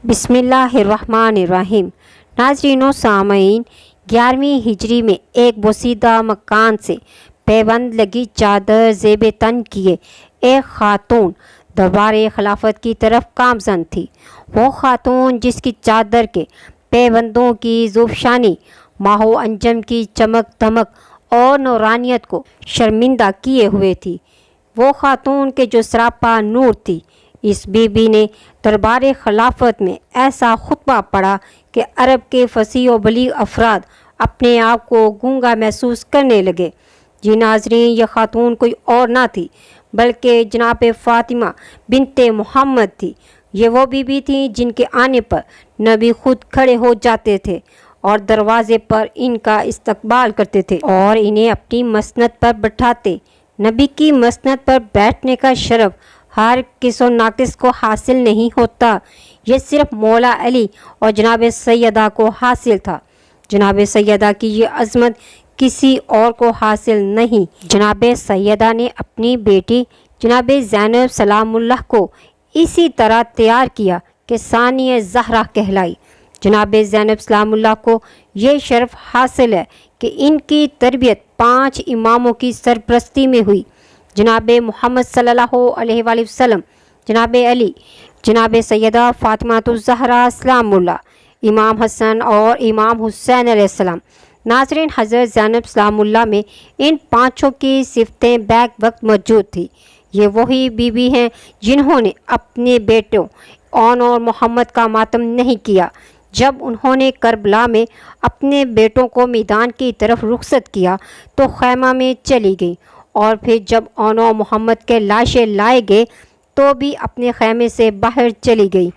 بسم اللہ الرحمن الرحیم۔ ناظرین و سامعین، 11ویں ہجری میں ایک بوسیدہ مکان سے پیوند لگی چادر زیب تن کیے ایک خاتون دربار خلافت کی طرف گامزن تھی۔ وہ خاتون جس کی چادر کے پیوندوں کی زوفشانی ماہ و انجم کی چمک دمک اور نورانیت کو شرمندہ کیے ہوئے تھی، وہ خاتون کے جو سراپا نور تھی۔ اس بی بی نے دربار خلافت میں ایسا خطبہ پڑھا کہ عرب کے فصیح و بلیغ افراد اپنے آپ کو گونگا محسوس کرنے لگے۔ جی ناظرین، یہ خاتون کوئی اور نہ تھی بلکہ جناب فاطمہ بنت محمد تھی۔ یہ وہ بی بی تھیں جن کے آنے پر نبی خود کھڑے ہو جاتے تھے اور دروازے پر ان کا استقبال کرتے تھے اور انہیں اپنی مسند پر بٹھاتے۔ نبی کی مسند پر بیٹھنے کا شرف ہر کس و ناقص کو حاصل نہیں ہوتا، یہ صرف مولا علی اور جناب سیدہ کو حاصل تھا۔ جناب سیدہ کی یہ عظمت کسی اور کو حاصل نہیں۔ جناب سیدہ نے اپنی بیٹی جناب زینب سلام اللہ کو اسی طرح تیار کیا کہ ثانیہ زہرا کہلائی۔ جناب زینب سلام اللہ کو یہ شرف حاصل ہے کہ ان کی تربیت 5 اماموں کی سرپرستی میں ہوئی، جناب محمد صلی اللہ علیہ وآلہ وسلم، جناب علی، جناب سیدہ فاطمہ الزہرا سلام اللہ، امام حسن اور امام حسین علیہ السلام۔ ناظرین، حضرت زینب سلام اللہ میں ان 5 کی صفتیں بیک وقت موجود تھی۔ یہ وہی بی بی ہیں جنہوں نے اپنے بیٹوں اون اور محمد کا ماتم نہیں کیا۔ جب انہوں نے کربلا میں اپنے بیٹوں کو میدان کی طرف رخصت کیا تو خیمہ میں چلی گئیں، اور پھر جب اون و محمد کے لاشیں لائے گئے تو بھی اپنے خیمے سے باہر چلی گئی۔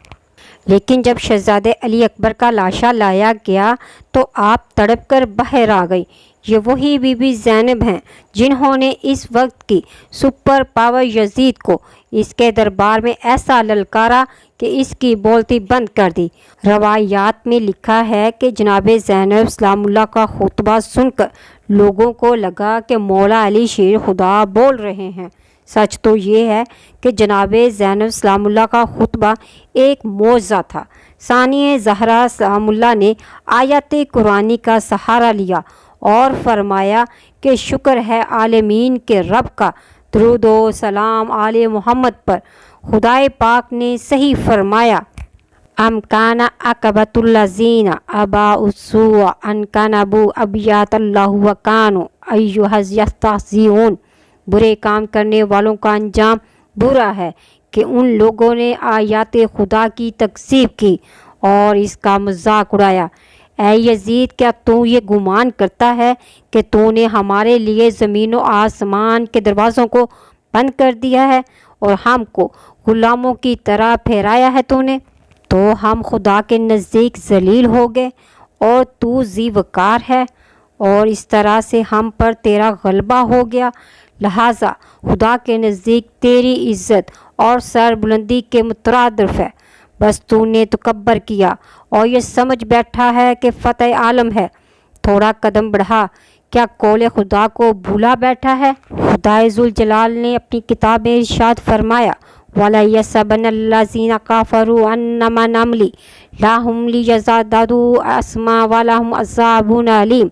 لیکن جب شہزادے علی اکبر کا لاشا لایا گیا تو آپ تڑپ کر باہر آ گئی۔ یہ وہی بی بی زینب ہیں جنہوں نے اس وقت کی سپر پاور یزید کو اس کے دربار میں ایسا للکارا کہ اس کی بولتی بند کر دی۔ روایات میں لکھا ہے کہ جناب زینب سلام اللہ کا خطبہ سن کر لوگوں کو لگا کہ مولا علی شیر خدا بول رہے ہیں۔ سچ تو یہ ہے کہ جناب زینب سلام اللہ کا خطبہ ایک معجزہ تھا۔ ثانیہ زہرا سلام اللہ نے آیات قرآنی کا سہارا لیا اور فرمایا کہ شکر ہے عالمین کے رب کا، درود و سلام آل محمد پر۔ خدائے پاک نے صحیح فرمایا، ام کان عاقبۃ الذین اباؤوا السوء ان کذبوا آیات اللہ وکانوا بها یستہزئون۔ برے کام کرنے والوں کا انجام برا ہے کہ ان لوگوں نے آیات خدا کی تکذیب کی اور اس کا مذاق اڑایا۔ اے یزید، کیا تو یہ گمان کرتا ہے کہ تو نے ہمارے لیے زمین و آسمان کے دروازوں کو بند کر دیا ہے اور ہم کو غلاموں کی طرح پھیرایا ہے تو نے؟ تو ہم خدا کے نزدیک ذلیل ہو گئے اور تو ذی وقار ہے، اور اس طرح سے ہم پر تیرا غلبہ ہو گیا۔ لہٰذا خدا کے نزدیک تیری عزت اور سر بلندی کے مترادف ہے۔ بس تو نے تکبر کیا اور یہ سمجھ بیٹھا ہے کہ فتح عالم ہے۔ تھوڑا قدم بڑھا، کیا قول خدا کو بھولا بیٹھا ہے؟ خدائے ذوالجلال نے اپنی کتاب میں ارشاد فرمایا، وَلَا يَحْسَبَنَّ الَّذِينَ كَفَرُوا أَنَّمَا نُمْلِي لَهُمْ لِيَزْدَادُوا إِثْمًا وَلَهُمْ عَذَابٌ أَلِيمٌ۔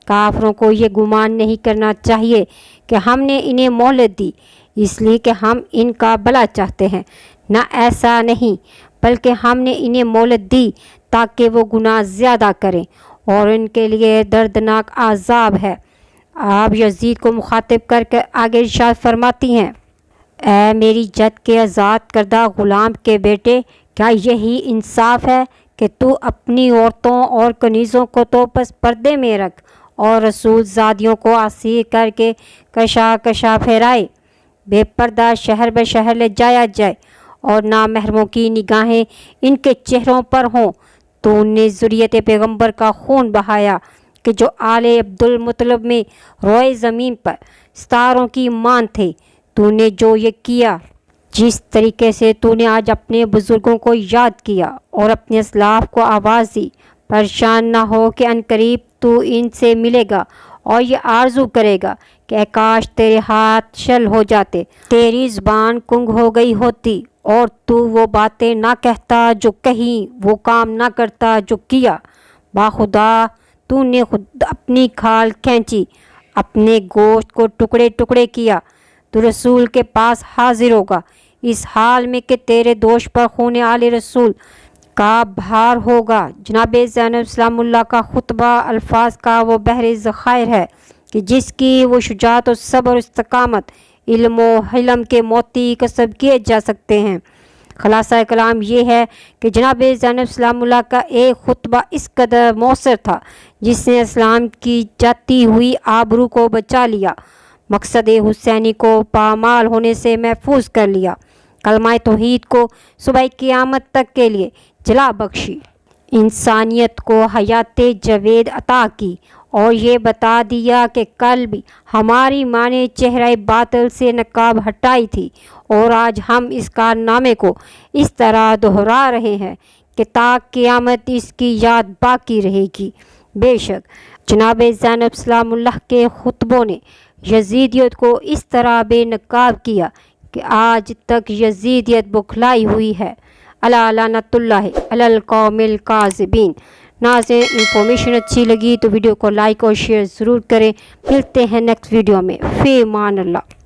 کافروں کو یہ گمان نہیں کرنا چاہیے کہ ہم نے انہیں مہلت دی اس لیے کہ ہم ان کا بھلا چاہتے ہیں، نہ ایسا نہیں، بلکہ ہم نے انہیں مہلت دی تاکہ وہ گناہ زیادہ کریں اور ان کے لیے دردناک عذاب ہے۔ آپ یزید کو مخاطب کر کے آگے ارشاد فرماتی ہیں، اے میری جد کے آزاد کردہ غلام کے بیٹے، کیا یہی انصاف ہے کہ تو اپنی عورتوں اور کنیزوں کو تو پس پردے میں رکھ اور رسول زادیوں کو اسیر کر کے کشا کشا پھیرائے؟ بے پردہ شہر بے شہر لے جایا جائے اور نامحرموں کی نگاہیں ان کے چہروں پر ہوں۔ تو نے ذریت پیغمبر کا خون بہایا کہ جو آل عبد المطلب میں روئے زمین پر ستاروں کی مان تھے۔ تو نے جو یہ کیا، جس طریقے سے تو نے آج اپنے بزرگوں کو یاد کیا اور اپنے اسلاف کو آواز دی، پریشان نہ ہو کہ عنقریب تو ان سے ملے گا اور یہ آرزو کرے گا کہ اے کاش تیرے ہاتھ شل ہو جاتے، تیری زبان کنگ ہو گئی ہوتی اور تو وہ باتیں نہ کہتا جو کہیں، وہ کام نہ کرتا جو کیا۔ باخدا تو نے خود اپنی کھال کھینچی، اپنے گوشت کو ٹکڑے ٹکڑے کیا۔ تو رسول کے پاس حاضر ہوگا اس حال میں کہ تیرے دوش پر خون آل رسول کا بھار ہوگا۔ جناب زینب سلام اللہ کا خطبہ الفاظ کا وہ بحر ذخائر ہے کہ جس کی وہ شجاعت و صبر و استقامت، علم و حلم کے موتی کسب کیے جا سکتے ہیں۔ خلاصہ کلام یہ ہے کہ جناب زینب سلام اللہ کا ایک خطبہ اس قدر مؤثر تھا جس نے اسلام کی جاتی ہوئی آبرو کو بچا لیا، مقصد حسینی کو پامال ہونے سے محفوظ کر لیا، کلمہ توحید کو صبح قیامت تک کے لیے جلا بخشی، انسانیت کو حیات جاوید عطا کی اور یہ بتا دیا کہ کل بھی ہماری ماں نے چہرہ باطل سے نقاب ہٹائی تھی اور آج ہم اس کارنامے کو اس طرح دہرا رہے ہیں کہ تا قیامت اس کی یاد باقی رہے گی۔ بے شک جناب زینب سلام اللہ کے خطبوں نے یزیدیت کو اس طرح بے نقاب کیا کہ آج تک یزیدیت بکھلائی ہوئی ہے۔ الا لعنت اللہ علی القوم الکاذبین۔ ناظرین انفارمیشن اچھی لگی تو ویڈیو کو لائک اور شیئر ضرور کریں۔ ملتے ہیں نیکسٹ ویڈیو میں، فی امان اللہ۔